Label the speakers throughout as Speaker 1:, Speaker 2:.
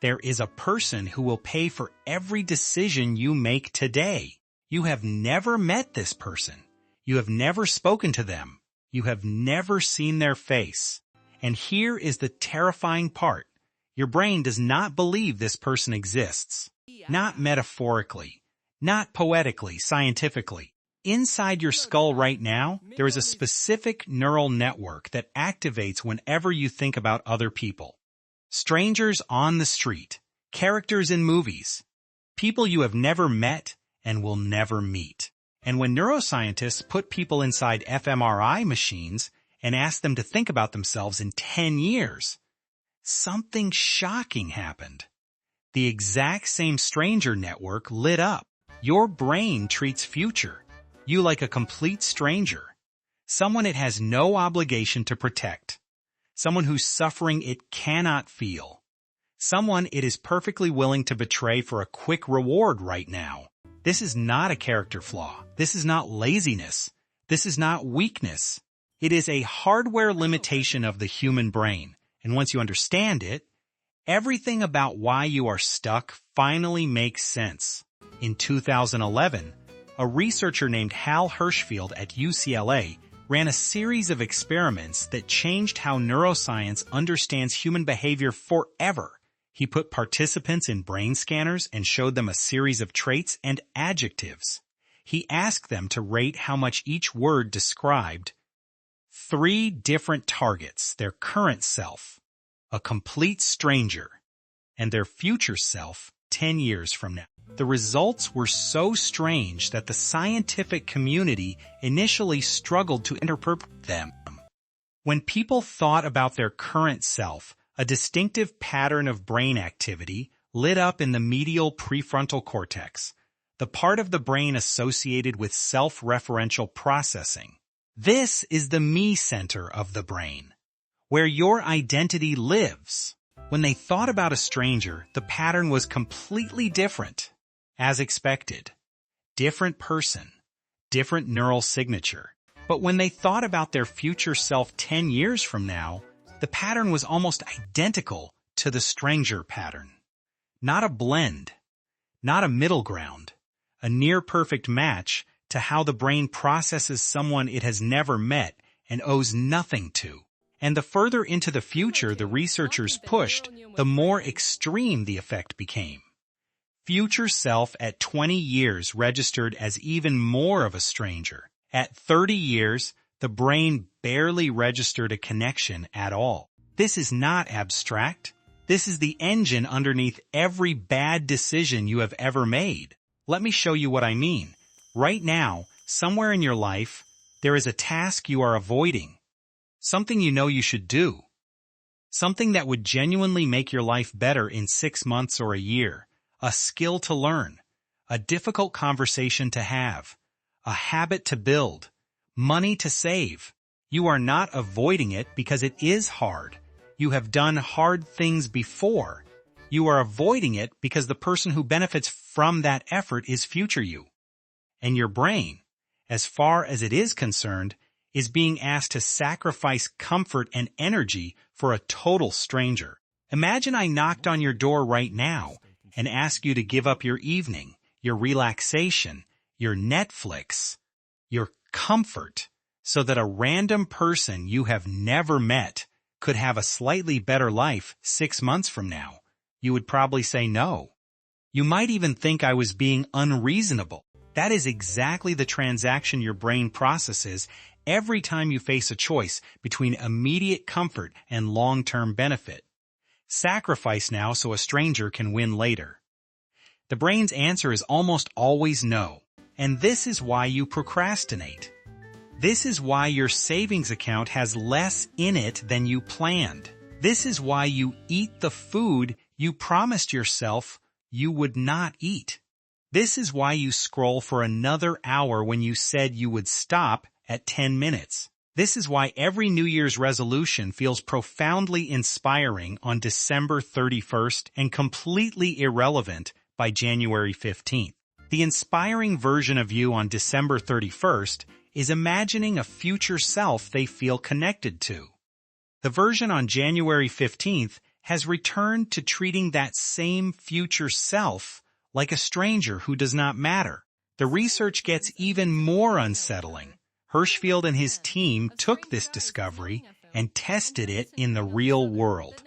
Speaker 1: There is a person who will pay for every decision you make today. You have never met this person. You have never spoken to them. You have never seen their face. And here is the terrifying part. Your brain does not believe this person exists. Not metaphorically, not poetically, scientifically. Inside your skull right now, there is a specific neural network that activates whenever you think about other people. Strangers on the street, characters in movies, people you have never met and will never meet. And when neuroscientists put people inside fMRI machines and asked them to think about themselves in 10 years, something shocking happened. The exact same stranger network lit up. Your brain treats future you like a complete stranger, someone it has no obligation to protect, someone whose suffering it cannot feel, someone it is perfectly willing to betray for a quick reward right now. This is not a character flaw. This is not laziness. This is not weakness. It is a hardware limitation of the human brain, and once you understand it, everything about why you are stuck finally makes sense. In 2011, a researcher named Hal Hershfield at UCLA ran a series of experiments that changed how neuroscience understands human behavior forever. He put participants in brain scanners and showed them a series of traits and adjectives. He asked them to rate how much each word described 3 different targets: their current self, a complete stranger, and their future self 10 years from now. The results were so strange that the scientific community initially struggled to interpret them. When people thought about their current self, a distinctive pattern of brain activity lit up in the medial prefrontal cortex, the part of the brain associated with self-referential processing. This is the me center of the brain, where your identity lives. When they thought about a stranger, the pattern was completely different. As expected. Different person, different neural signature. But when they thought about their future self 10 years from now, the pattern was almost identical to the stranger pattern. Not a blend, not a middle ground, a near-perfect match to how the brain processes someone it has never met and owes nothing to. And the further into the future the researchers pushed, the more extreme the effect became. Future self at 20 years registered as even more of a stranger. At 30 years, the brain barely registered a connection at all. This is not abstract. This is the engine underneath every bad decision you have ever made. Let me show you what I mean. Right now, somewhere in your life, there is a task you are avoiding. Something you know you should do. Something that would genuinely make your life better in 6 months or a year. A skill to learn, a difficult conversation to have, a habit to build, money to save. You are not avoiding it because it is hard. You have done hard things before. You are avoiding it because the person who benefits from that effort is future you. And your brain, as far as it is concerned, is being asked to sacrifice comfort and energy for a total stranger. Imagine I knocked on your door right now and ask you to give up your evening, your relaxation, your Netflix, your comfort, so that a random person you have never met could have a slightly better life 6 months from now. You would probably say no. You might even think I was being unreasonable. That is exactly the transaction your brain processes every time you face a choice between immediate comfort and long-term benefit. Sacrifice now so a stranger can win later. The brain's answer is almost always no, and this is why you procrastinate. This is why your savings account has less in it than you planned. This is why you eat the food you promised yourself you would not eat. This is why you scroll for another hour when you said you would stop at 10 minutes. This is why every New Year's resolution feels profoundly inspiring on December 31st and completely irrelevant by January 15th. The inspiring version of you on December 31st is imagining a future self they feel connected to. The version on January 15th has returned to treating that same future self like a stranger who does not matter. The research gets even more unsettling. Hershfield and his team took this discovery and tested it in the real world.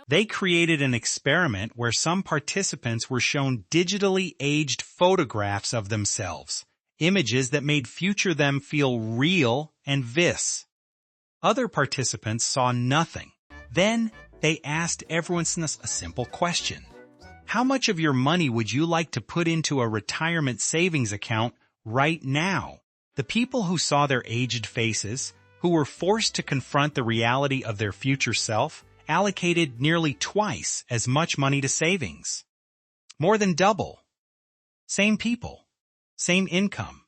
Speaker 1: They created an experiment where some participants were shown digitally aged photographs of themselves, images that made future them feel real and vis. Other participants saw nothing. Then they asked everyone a simple question. How much of your money would you like to put into a retirement savings account right now? The people who saw their aged faces, who were forced to confront the reality of their future self, allocated nearly twice as much money to savings. More than double. Same people, same income,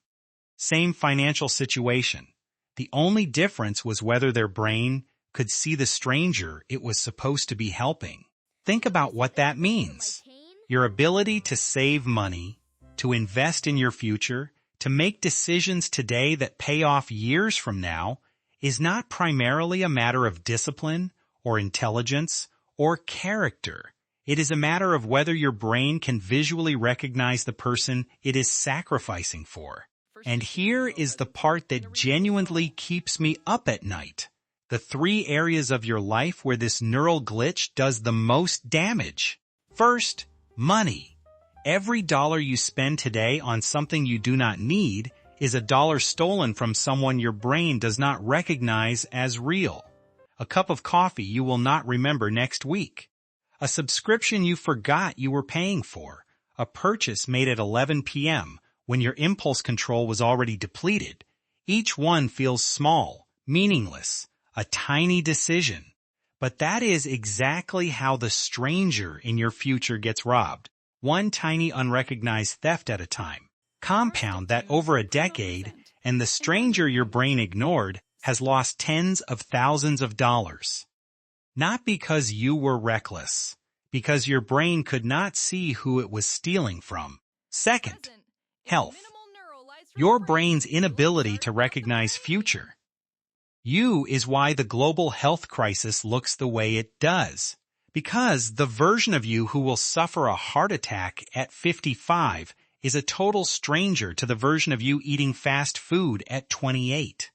Speaker 1: same financial situation. The only difference was whether their brain could see the stranger it was supposed to be helping. Think about what that means. Your ability to save money, to invest in your future, to make decisions today that pay off years from now is not primarily a matter of discipline or intelligence or character. It is a matter of whether your brain can visually recognize the person it is sacrificing for. And here is the part that genuinely keeps me up at night. The 3 areas of your life where this neural glitch does the most damage. First, money. Every dollar you spend today on something you do not need is a dollar stolen from someone your brain does not recognize as real. A cup of coffee you will not remember next week. A subscription you forgot you were paying for. A purchase made at 11 p.m. when your impulse control was already depleted. Each one feels small, meaningless, a tiny decision. But that is exactly how the stranger in your future gets robbed. One tiny unrecognized theft at a time. Compound that over a decade, and the stranger your brain ignored has lost tens of thousands of dollars. Not because you were reckless, because your brain could not see who it was stealing from. Second, health. Your brain's inability to recognize future. You is why the global health crisis looks the way it does. Because the version of you who will suffer a heart attack at 55 is a total stranger to the version of you eating fast food at 28.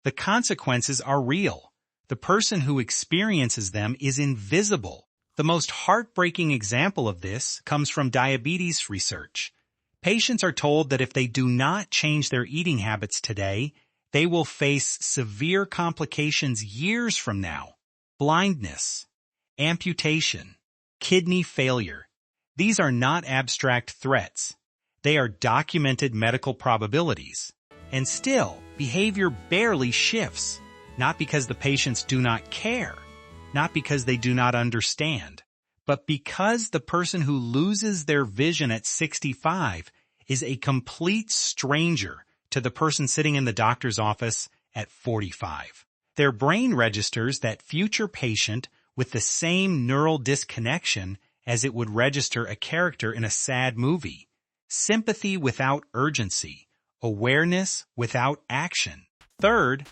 Speaker 1: The consequences are real. The person who experiences them is invisible. The most heartbreaking example of this comes from diabetes research. Patients are told that if they do not change their eating habits today, they will face severe complications years from now. Blindness, amputation, kidney failure. These are not abstract threats. They are documented medical probabilities. And still, behavior barely shifts, not because the patients do not care, not because they do not understand, but because the person who loses their vision at 65 is a complete stranger to the person sitting in the doctor's office at 45. Their brain registers that future patient with the same neural disconnection as it would register a character in a sad movie. Sympathy without urgency. Awareness without action. Third,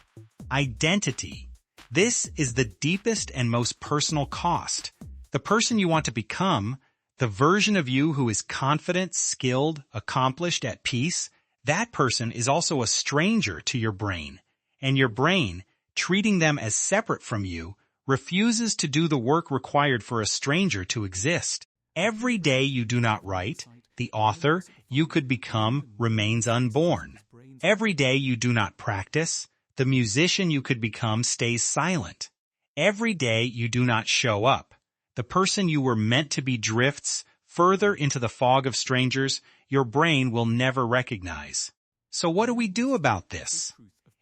Speaker 1: identity. This is the deepest and most personal cost. The person you want to become, the version of you who is confident, skilled, accomplished, at peace, that person is also a stranger to your brain. And your brain, treating them as separate from you, refuses to do the work required for a stranger to exist. Every day you do not write, the author you could become remains unborn. Every day you do not practice, the musician you could become stays silent. Every day you do not show up, the person you were meant to be drifts further into the fog of strangers your brain will never recognize. So what do we do about this?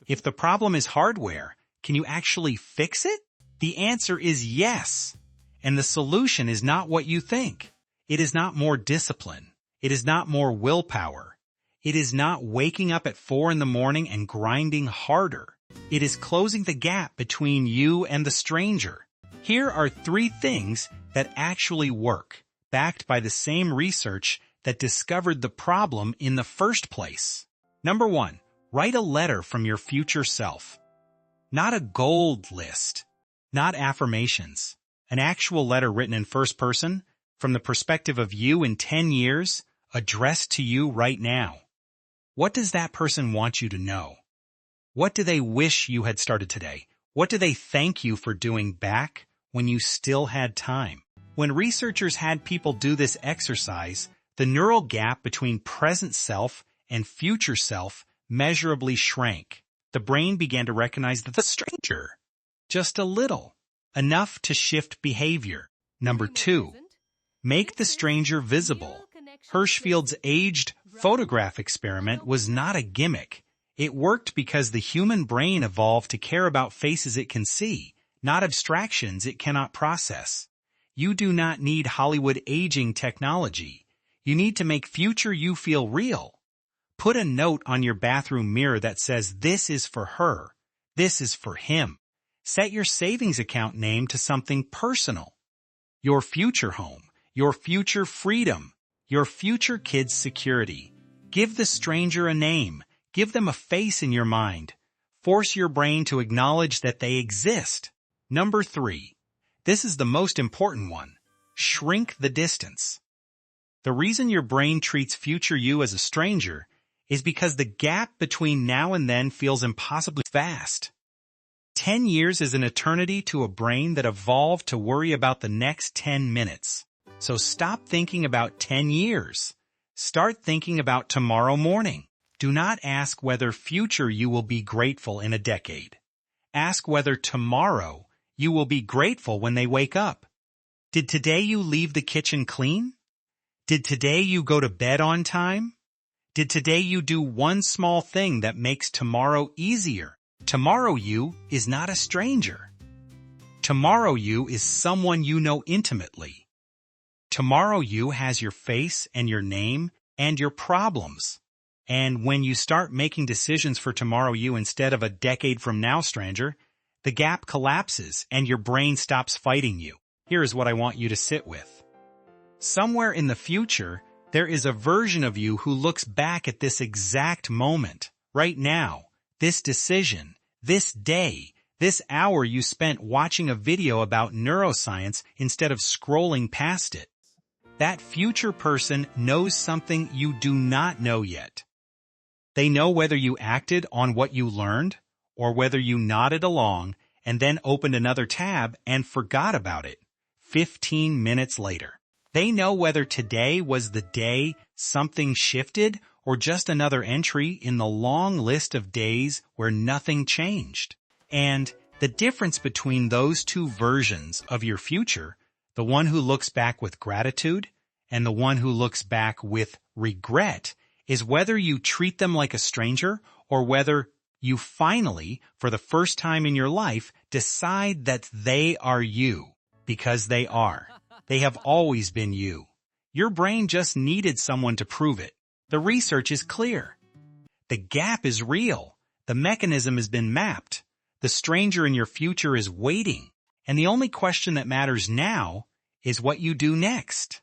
Speaker 1: If the problem is hardware, can you actually fix it? The answer is yes. And the solution is not what you think. It is not more discipline. It is not more willpower. It is not waking up at 4 in the morning and grinding harder. It is closing the gap between you and the stranger. Here are 3 things that actually work, backed by the same research that discovered the problem in the first place. Number 1, write a letter from your future self. Not a gold list. Not affirmations. An actual letter written in first person, from the perspective of you in 10 years, addressed to you right now. What does that person want you to know? What do they wish you had started today? What do they thank you for doing back when you still had time? When researchers had people do this exercise, the neural gap between present self and future self measurably shrank. The brain began to recognize the stranger. Just a little. Enough to shift behavior. Number 2. Make the stranger visible. Hershfield's aged photograph experiment was not a gimmick. It worked because the human brain evolved to care about faces it can see, not abstractions it cannot process. You do not need Hollywood aging technology. You need to make future you feel real. Put a note on your bathroom mirror that says, "This is for her. This is for him." Set your savings account name to something personal. Your future home, your future freedom, your future kid's security. Give the stranger a name. Give them a face in your mind. Force your brain to acknowledge that they exist. Number 3. This is the most important one. Shrink the distance. The reason your brain treats future you as a stranger is because the gap between now and then feels impossibly vast. 10 years is an eternity to a brain that evolved to worry about the next 10 minutes. So stop thinking about 10 years. Start thinking about tomorrow morning. Do not ask whether future you will be grateful in a decade. Ask whether tomorrow you will be grateful when they wake up. Did today you leave the kitchen clean? Did today you go to bed on time? Did today you do one small thing that makes tomorrow easier? Tomorrow you is not a stranger. Tomorrow you is someone you know intimately. Tomorrow you has your face and your name and your problems. And when you start making decisions for tomorrow you instead of a decade from now stranger, the gap collapses and your brain stops fighting you. Here is what I want you to sit with. Somewhere in the future, there is a version of you who looks back at this exact moment, right now, this decision, this day, this hour you spent watching a video about neuroscience instead of scrolling past it. That future person knows something you do not know yet. They know whether you acted on what you learned or whether you nodded along and then opened another tab and forgot about it 15 minutes later. They know whether today was the day something shifted or just another entry in the long list of days where nothing changed. And the difference between those two versions of your future, the one who looks back with gratitude and the one who looks back with regret, is whether you treat them like a stranger or whether you finally, for the first time in your life, decide that they are you, because they are. They have always been you. Your brain just needed someone to prove it. The research is clear. The gap is real. The mechanism has been mapped. The stranger in your future is waiting. And the only question that matters now is what you do next.